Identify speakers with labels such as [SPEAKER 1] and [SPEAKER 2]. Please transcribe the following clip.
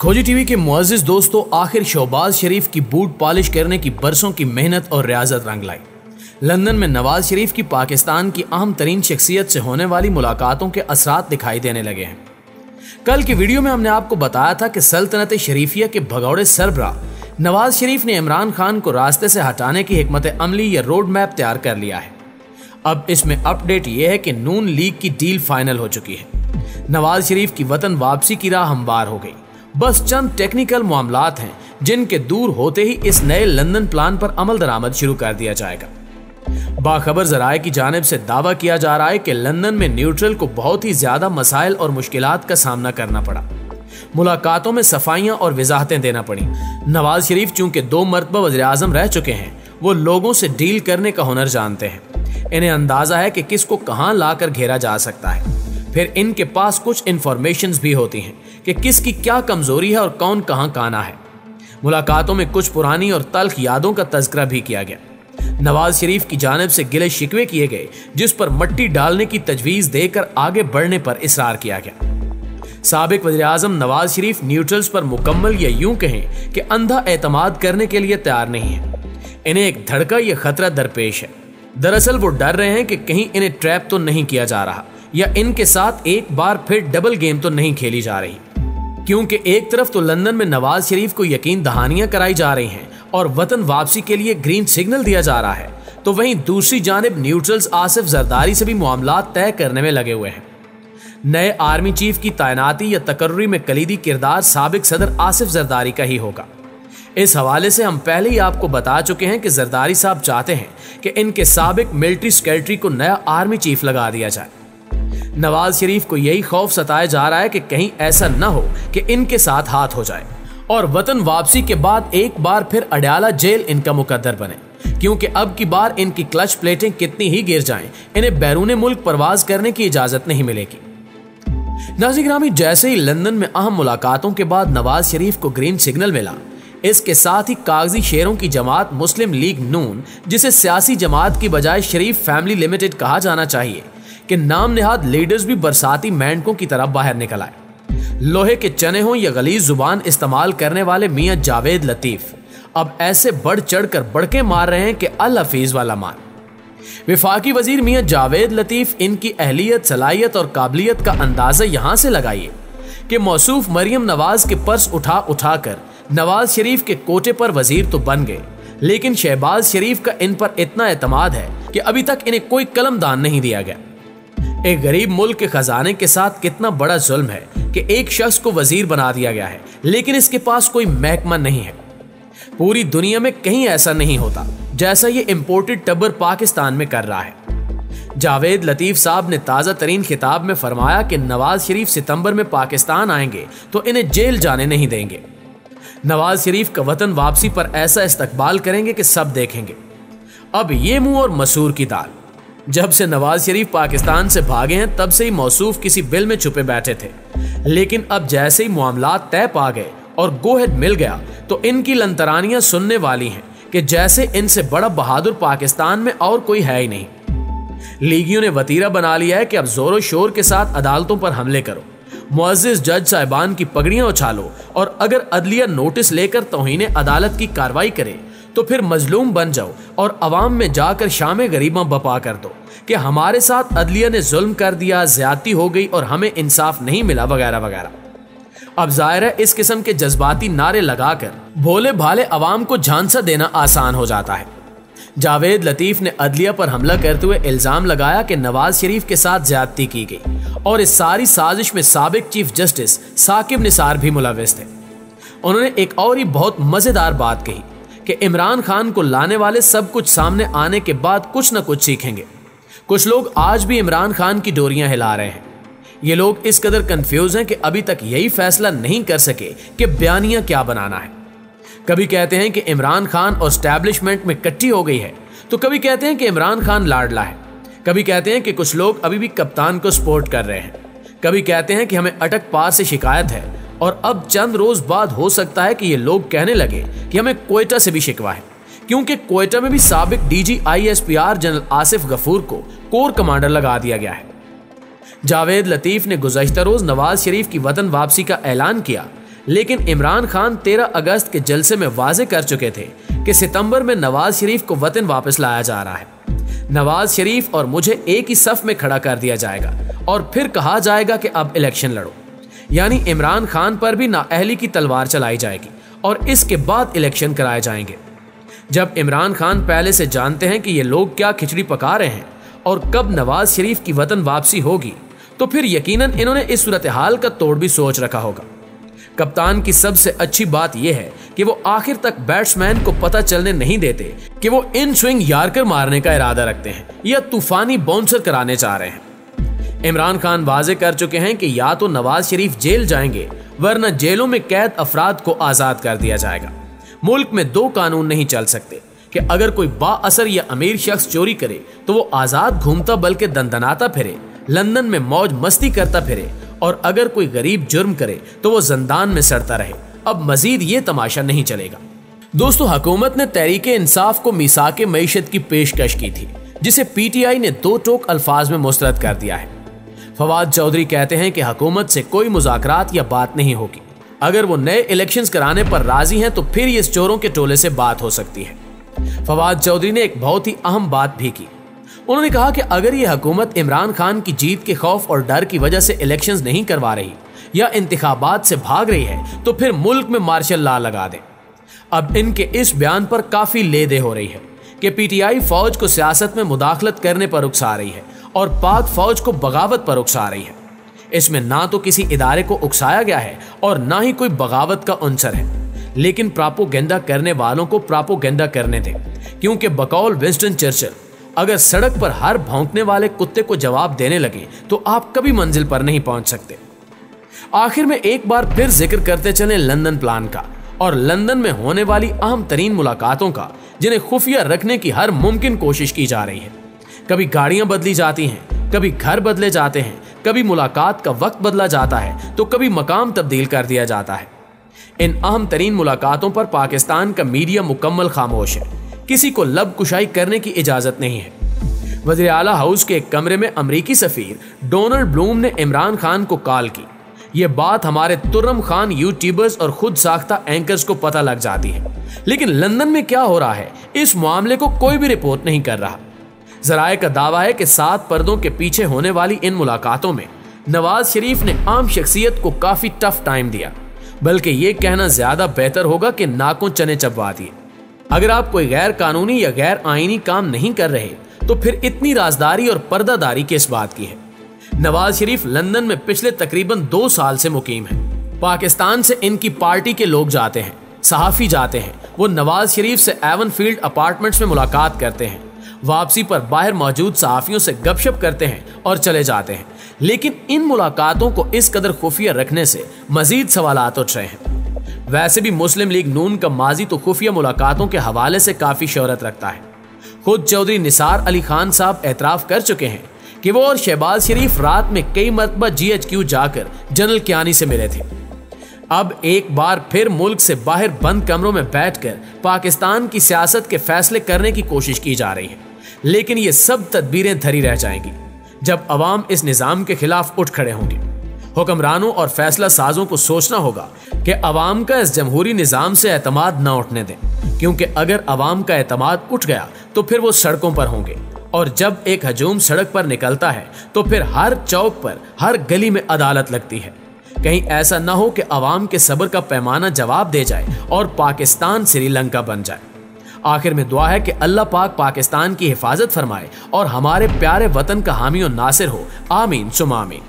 [SPEAKER 1] खोजी टीवी के मुअज़्ज़िज़ दोस्तों, आखिर शहबाज शरीफ की बूट पॉलिश करने की बरसों की मेहनत और रियाजत रंग लाई। लंदन में नवाज शरीफ की पाकिस्तान की अहम तरीन शख्सियत से होने वाली मुलाकातों के असरात दिखाई देने लगे हैं। कल की वीडियो में हमने आपको बताया था कि सल्तनत शरीफिया के भगौड़े सरबराह नवाज शरीफ ने इमरान खान को रास्ते से हटाने की हिकमत अमली या रोड मैप तैयार कर लिया है। अब इसमें अपडेट यह है कि नून लीग की डील फाइनल हो चुकी है। नवाज शरीफ की वतन वापसी की राह हमवार हो गई। बस चंद टेक्निकल मामलात हैं जिनके दूर होते ही इस नए लंदन प्लान पर अमल दरामद शुरू कर दिया जाएगा। बाखबर जराए की जानिब से दावा किया जा रहा है कि लंदन में न्यूट्रल को बहुत ही ज्यादा मसाइल और मुश्किलात का सामना करना पड़ा। मुलाकातों में सफाइयां और वजाहतें देना पड़ी। नवाज शरीफ चूंकि 2 मरतबा वज़ीर-ए-आज़म रह चुके हैं, वो लोगों से डील करने का हुनर जानते हैं। इन्हें अंदाजा है कि किसको कहां लाकर घेरा जा सकता है। फिर इनके पास कुछ इंफॉर्मेशंस भी होती हैं कि किसकी क्या कमजोरी है और कौन कहां काना है। मुलाकातों में कुछ पुरानी और तल्ख यादों का तज़किरा भी किया गया। नवाज शरीफ की जानिब से गिले शिकवे किए गए, जिस पर मट्टी डालने की तजवीज देकर आगे बढ़ने पर इसरार किया गया। साबिक वज़ीर-ए-आज़म नवाज शरीफ न्यूट्रल्स पर मुकम्मल या यूं कहें कि अंधा एतमाद करने के लिए तैयार नहीं है। इन्हें एक धड़का या खतरा दरपेश है। दरअसल वो डर रहे हैं कि कहीं इन्हें ट्रैप तो नहीं किया जा रहा या इनके साथ एक बार फिर डबल गेम तो नहीं खेली जा रही। क्योंकि एक तरफ तो लंदन में नवाज शरीफ को यकीन दहानियां कराई जा रही हैं और वतन वापसी के लिए ग्रीन सिग्नल दिया जा रहा है, तो वहीं दूसरी जानिब न्यूट्रल्स आसिफ जरदारी से भी मामलात तय करने में लगे हुए हैं। नए आर्मी चीफ की तैनाती या तकर्री में कलीदी किरदार साबिक सदर आसिफ जरदारी का ही होगा। इस हवाले से हम पहले ही आपको बता चुके हैं कि जरदारी साहब चाहते हैं कि इनके साबिक मिलिट्री सेक्रेटरी को नया आर्मी चीफ लगा दिया जाए। नवाज शरीफ को यही खौफ सताया जा रहा है कि कहीं ऐसा न हो कि इनके साथ हाथ हो जाए और वतन वापसी के बाद एक बार फिर अडयाला जेल इनका मुकद्दर बने, क्योंकि अब की बार इनकी क्लच प्लेटें कितनी ही गिर जाएं, इन्हें बैरून मुल्क परवाज करने की इजाजत नहीं मिलेगी। नाज़रीन गिरामी, जैसे ही लंदन में अहम मुलाकातों के बाद नवाज शरीफ को ग्रीन सिग्नल मिला, इसके साथ ही कागजी शेरों की जमात मुस्लिम लीग नून, जिसे सियासी जमात की बजाय शरीफ फैमिली लिमिटेड कहा जाना चाहिए, कि नाम नेहाद लीडर्स भी बरसाती मेंढकों की तरह बाहर निकल आए। लोहे के चने हों या गलीज जुबान इस्तेमाल करने वाले मियां जावेद लतीफ अब ऐसे बढ़ चढ़कर बड़के मार रहे हैं कि अल हफीज वाला मान। विफाकी वजीर मियां जावेद लतीफ इनकी अहलियत, सलाहियत और काबिलियत का अंदाजा यहां से लगाइए कि मौसूफ मरियम नवाज के पर्स उठा उठाकर नवाज शरीफ के कोटे पर वजीर तो बन गए, लेकिन शहबाज शरीफ का इन पर इतना एतमाद है कि अभी तक इन्हें कोई कलमदान नहीं दिया गया। एक गरीब मुल्क के खजाने के साथ कितना बड़ा जुल्म है कि एक शख्स को वजीर बना दिया गया है, लेकिन इसके पास कोई महकमा नहीं है। पूरी दुनिया में कहीं ऐसा नहीं होता जैसा ये इंपोर्टेड टब्बर पाकिस्तान में कर रहा है। जावेद लतीफ साहब ने ताज़ा तरीन खिताब में फरमाया कि नवाज शरीफ सितंबर में पाकिस्तान आएंगे तो इन्हें जेल जाने नहीं देंगे। नवाज शरीफ का वतन वापसी पर ऐसा इस्तकबाल करेंगे कि सब देखेंगे। अब ये मुंह और मसूर की दाल। जब से नवाज शरीफ पाकिस्तान से भागे हैं, तब से ही मौसूफ किसी बिल में छुपे बैठे थे, लेकिन अब जैसे ही मामलात तय पा गए और गोहेड मिल गया, तो इनकी लंतरानियां सुनने वाली हैं कि जैसे इनसे बड़ा बहादुर पाकिस्तान में और कोई है ही नहीं। लीगियों ने वतीरा बना लिया है कि अब जोरों शोर के साथ अदालतों पर हमले करो, मुअज़्ज़िज़ जज साहिबान की पगड़ियां उछालो, और अगर अदलिया नोटिस लेकर तौहीन अदालत की कार्रवाई करे तो फिर मजलूम बन जाओ और अवाम में जाकर शाम गरीबा बपा कर दो कि हमारे साथ अदलिया ने जुल्म कर दिया, ज्यादती हो गई और हमें इंसाफ नहीं मिला वगैरह वगैरह। अब जाहिर है इस किस्म के जज्बाती नारे लगाकर भोले भाले अवाम को झांसा देना आसान हो जाता है। जावेद लतीफ ने अदलिया पर हमला करते हुए इल्जाम लगाया कि नवाज शरीफ के साथ ज्यादती की गई और इस सारी साजिश में साबिक चीफ जस्टिस साकिब निसार भी मुलविस थे। उन्होंने एक और ही बहुत मजेदार बात कही कि इमरान खान को लाने वाले सब कुछ सामने आने के बाद कुछ न कुछ सीखेंगे। कुछ लोग आज भी इमरान खान की डोरियां हिला रहे हैं। ये लोग इस कदर कंफ्यूज हैं कि अभी तक यही फैसला नहीं कर सके कि बयानियां क्या बनाना है। कभी कहते हैं कि इमरान खान और एस्टैब्लिशमेंट में इकट्ठी हो गई है, तो कभी कहते हैं कि इमरान खान लाडला है। कभी कहते हैं कि कुछ लोग अभी भी कप्तान को सपोर्ट कर रहे हैं। कभी कहते हैं कि हमें अटक पार से शिकायत है, और अब चंद रोज बाद हो सकता है कि ये लोग कहने लगे कि हमें क्वेटा से भी शिकवा है, क्योंकि क्वेटा में भी साबिक DG ISPR General Asif Ghafoor को कोर कमांडर लगा दिया गया है। जावेद लतीफ ने गुज़श्ता रोज नवाज शरीफ की वतन वापसी का ऐलान किया, लेकिन इमरान खान 13 अगस्त के जलसे में वाजे कर चुके थे कि सितंबर में नवाज शरीफ को वतन वापस लाया जा रहा है। नवाज शरीफ और मुझे एक ही सफ में खड़ा कर दिया जाएगा और फिर कहा जाएगा कि अब इलेक्शन लड़ो। यानी इमरान खान पर भी नाअहली की तलवार चलाई जाएगी और इसके बाद इलेक्शन कराए जाएंगे। जब इमरान खान पहले से जानते हैं कि ये लोग क्या खिचड़ी पका रहे हैं और कब नवाज शरीफ की वतन वापसी होगी, तो फिर यकीनन इन्होंने इस सूरत हाल का तोड़ भी सोच रखा होगा। कप्तान की सबसे अच्छी बात यह है कि वो आखिर तक बैट्समैन को पता चलने नहीं देते कि वो इन स्विंग यार्कर मारने का इरादा रखते हैं या तूफानी बाउंसर कराने चाह रहे हैं। इमरान खान वाजे कर चुके हैं कि या तो नवाज शरीफ जेल जाएंगे, वरना जेलों में कैद अफराद को आजाद कर दिया जाएगा। मुल्क में दो कानून नहीं चल सकते कि अगर कोई बाअसर या अमीर शख्स चोरी करे तो वो आजाद घूमता बल्कि दंदनाता फिरे, लंदन में मौज मस्ती करता फिरे, और अगर कोई गरीब जुर्म करे तो वो जिंदान में सड़ता रहे। अब मजीद ये तमाशा नहीं चलेगा। दोस्तों, हुकूमत ने तहरीके इंसाफ को मीसाके मईशत की पेशकश की थी, जिसे पीटीआई ने दो टोक अल्फाज में मुस्तरद कर दिया है। फवाद चौधरी कहते हैं कि हुकूमत से कोई मुज़ाकरात या बात नहीं होगी। अगर वो नए इलेक्शंस कराने पर राजी हैं तो फिर ये चोरों के टोले से बात हो सकती है। फवाद चौधरी ने एक बहुत ही अहम बात भी की। उन्होंने कहा कि अगर ये हुकूमत इमरान खान की जीत के खौफ और डर की वजह से इलेक्शंस नहीं करवा रही या इंतखाबात से भाग रही है तो फिर मुल्क में मार्शल लॉ लगा दे। अब इनके इस बयान पर काफी लेदे हो रही है कि पीटीआई फौज को सियासत में मुदाखलत करने पर उकसा रही है और पाक फौज को बगावत पर उकसा रही है। इसमें ना तो किसी इदारे को उकसाया गया है और ना ही कोई बगावत का अंसर है, लेकिन प्रापोगेंडा करने वालों को प्रापोगेंडा करने दें, क्योंकि बकौल विंस्टन चर्चिल, अगर सड़क पर हर भौंकने वाले कुत्ते को जवाब देने लगे तो आप कभी मंजिल पर नहीं पहुंच सकते। आखिर में एक बार फिर जिक्र करते चले लंदन प्लान का और लंदन में होने वाली अहम तरीन मुलाकातों का, जिन्हें खुफिया रखने की हर मुमकिन कोशिश की जा रही है। कभी गाड़ियां बदली जाती हैं, कभी घर बदले जाते हैं, कभी मुलाकात का वक्त बदला जाता है तो कभी मकाम तब्दील कर दिया जाता है। इन अहम तरीन मुलाकातों पर पाकिस्तान का मीडिया मुकम्मल खामोश है। किसी को लब कुशाई करने की इजाजत नहीं है। वज़ीर आला हाउस के एक कमरे में अमरीकी सफीर डोनाल्ड ब्लूम ने इमरान खान को कॉल की। यह बात हमारे तुर्रम खान यूट्यूबर्स और खुद साख्ता एंकर्स को पता लग जाती है, लेकिन लंदन में क्या हो रहा है इस मामले को कोई भी रिपोर्ट नहीं कर रहा। जराए का दावा है कि 7 पर्दों के पीछे होने वाली इन मुलाकातों में नवाज शरीफ ने आम शख्सियत को काफी टफ टाइम दिया, बल्कि ये कहना ज्यादा बेहतर होगा कि नाकों चने चबवा दिए। अगर आप कोई गैर कानूनी या गैर आईनी काम नहीं कर रहे तो फिर इतनी राजदारी और पर्दादारी किस बात की है। नवाज शरीफ लंदन में पिछले तकरीबन 2 साल से मुकीम है। पाकिस्तान से इनकी पार्टी के लोग जाते हैं, सहाफी जाते हैं, वो नवाज शरीफ से एवनफील्ड अपार्टमेंट्स में मुलाकात करते हैं, वापसी पर बाहर मौजूद सहाफियों से गपशप करते हैं और चले जाते हैं। लेकिन इन मुलाकातों को इस कदर खुफिया रखने से मजीद सवालात उठ रहे हैं। वैसे भी मुस्लिम लीग नून का माजी तो खुफिया मुलाकातों के हवाले से काफी शोहरत रखता है। खुद चौधरी निसार अली खान साहब एतराफ कर चुके हैं कि वो और शहबाज शरीफ रात में कई मरतबा GHQ जाकर जनरल कियानी से मिले थे। अब एक बार फिर मुल्क से बाहर बंद कमरों में बैठकर पाकिस्तान की सियासत के फैसले करने की कोशिश की जा रही है, लेकिन ये सब तदबीरें धरी रह जाएंगी जब अवाम इस निजाम के खिलाफ उठ खड़े होंगे। हुक्मरानों और फैसला साजों को सोचना होगा कि अवाम का इस जमहूरी निजाम से एतमाद न उठने दें, क्योंकि अगर अवाम का एतमाद उठ गया तो फिर वो सड़कों पर होंगे, और जब एक हजूम सड़क पर निकलता है तो फिर हर चौक पर, हर गली में अदालत लगती है। कहीं ऐसा न हो कि अवाम के सब्र का पैमाना जवाब दे जाए और पाकिस्तान श्रीलंका बन जाए। आखिर में दुआ है कि अल्लाह पाक पाकिस्तान की हिफाजत फरमाए और हमारे प्यारे वतन का हामी और नासिर हो। आमीन सुमा आमीन।